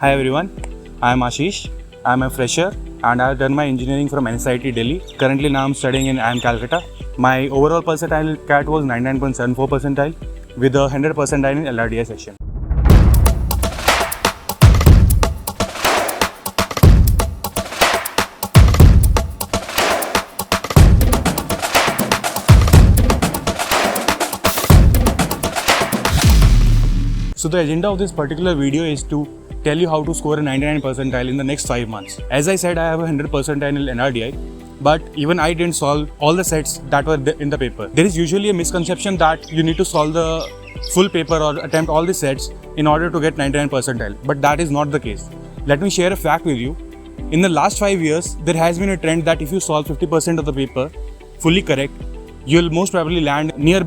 Hi everyone, I am Ashish. I am a fresher and I have done my engineering from NSIT Delhi. Currently now I am studying in IIM Calcutta. My overall percentile CAT was 99.74 percentile with a 100 percentile in LRDI section. So the agenda of this particular video is to tell you how to score a 99 percentile in the next 5 months. As I said, I have a 100 percentile in NRDI, but even I didn't solve all the sets that were in the paper. There is usually a misconception that you need to solve the full paper or attempt all the sets in order to get 99 percentile, but that is not the case. Let me share a fact with you. In the last 5 years, there has been a trend that if you solve 50% of the paper fully correct, you'll most probably land near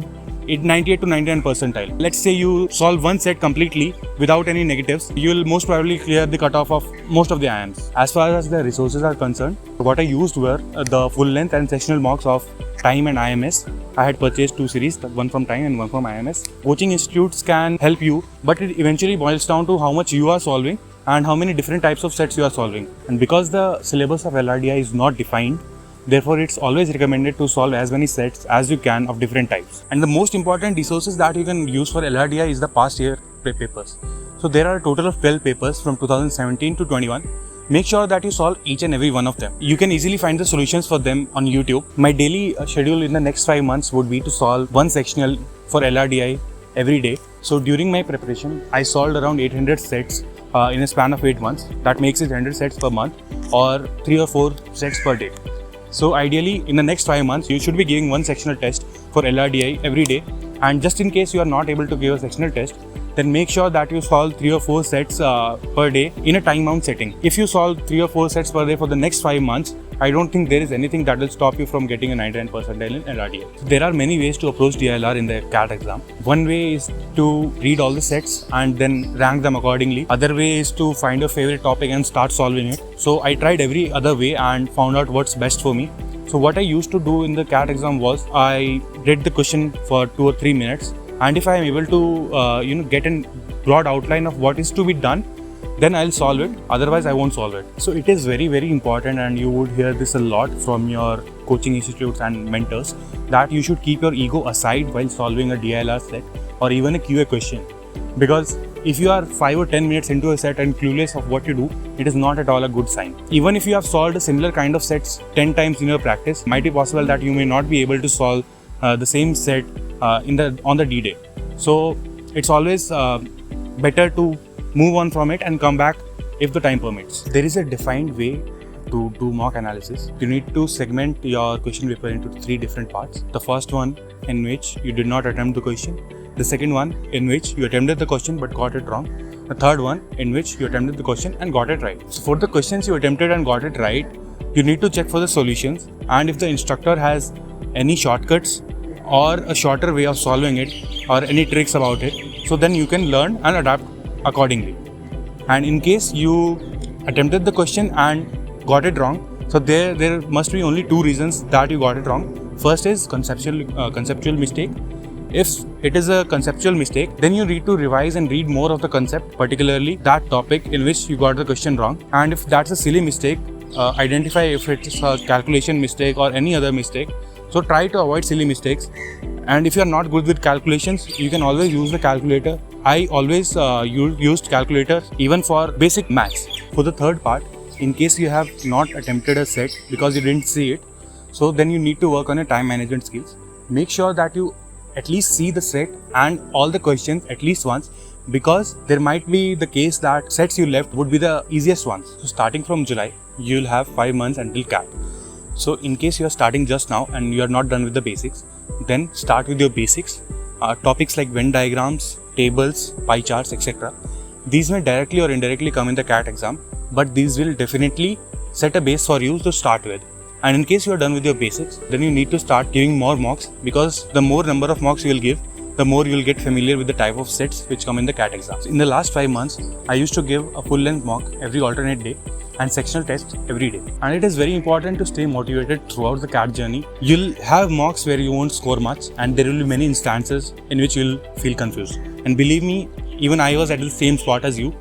98 to 99 percentile. Let's say you solve one set completely without any negatives, you'll most probably clear the cutoff of most of the IIMs. As far as the resources are concerned, what I used were the full length and sectional mocks of Time and IMS. I had purchased 2 series, one from Time and one from IMS. Coaching institutes can help you, but it eventually boils down to how much you are solving and how many different types of sets you are solving. And because the syllabus of LRDI is not defined, therefore, it's always recommended to solve as many sets as you can of different types. And the most important resources that you can use for LRDI is the past year papers. So there are a total of 12 papers from 2017 to 21. Make sure that you solve each and every one of them. You can easily find the solutions for them on YouTube. My daily schedule in the next 5 months would be to solve one sectional for LRDI every day. So during my preparation, I solved around 800 sets in a span of 8 months. That makes it 100 sets per month or 3 or 4 sets per day. So ideally, in the next 5 months, you should be giving one sectional test for LRDI every day. And just in case you are not able to give a sectional test, then make sure that you solve 3 or 4 sets per day in a time bound setting. If you solve 3 or 4 sets per day for the next 5 months, I don't think there is anything that will stop you from getting a 99 percentile in LRDI. So there are many ways to approach DILR in the CAT exam. One way is to read all the sets and then rank them accordingly. Other way is to find your favorite topic and start solving it. So I tried every other way and found out what's best for me. So what I used to do in the CAT exam was I read the question for 2 or 3 minutes, and if I am able to get a broad outline of what is to be done, then I'll solve it. Otherwise, I won't solve it. So it is very, very important, and you would hear this a lot from your coaching institutes and mentors, that you should keep your ego aside while solving a DILR set or even a QA question. Because if you are 5 or 10 minutes into a set and clueless of what you do, it is not at all a good sign. Even if you have solved a similar kind of sets 10 times in your practice, it might be possible that you may not be able to solve the same set on the D-Day. So it's always better to move on from it and come back if the time permits. There is a defined way to do mock analysis. You need to segment your question paper into 3 different parts. The first one in which you did not attempt the question. The second one in which you attempted the question but got it wrong. The third one in which you attempted the question and got it right. So for the questions you attempted and got it right, you need to check for the solutions, and if the instructor has any shortcuts or a shorter way of solving it or any tricks about it, so then you can learn and adapt accordingly. And in case you attempted the question and got it wrong, so there must be only 2 reasons that you got it wrong. First is conceptual mistake. If it is a conceptual mistake, then you need to revise and read more of the concept, particularly that topic in which you got the question wrong. And if that's a silly mistake, identify if it's a calculation mistake or any other mistake. So try to avoid silly mistakes. And if you are not good with calculations, you can always use the calculator. I always used calculator even for basic maths. For the third part, in case you have not attempted a set because you didn't see it, so then you need to work on your time management skills. Make sure that you at least see the set and all the questions at least once, because there might be the case that sets you left would be the easiest ones. So starting from July, you'll have 5 months until CAT. So in case you are starting just now and you are not done with the basics, then start with your basics. Topics like Venn diagrams, tables, pie charts, etc. These may directly or indirectly come in the CAT exam, but these will definitely set a base for you to start with. And in case you are done with your basics, then you need to start giving more mocks, because the more number of mocks you will give, the more you will get familiar with the type of sets which come in the CAT exams. In the last 5 months, I used to give a full length mock every alternate day and sectional tests every day. And it is very important to stay motivated throughout the CAT journey. You'll have mocks where you won't score much, and there will be many instances in which you'll feel confused. And believe me, even I was at the same spot as you.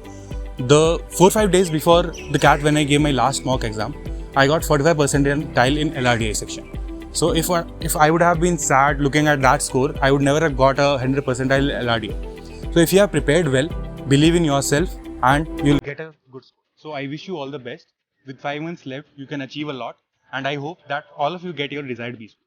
the 4-5 days before the CAT, when I gave my last mock exam, I got 45 percentile in LRDI section. So if I would have been sad looking at that score, I would never have got a 100 percentile LRDI. So if you have prepared well, believe in yourself and you'll get a good score. So I wish you all the best. With 5 months left, you can achieve a lot, and I hope that all of you get your desired B score.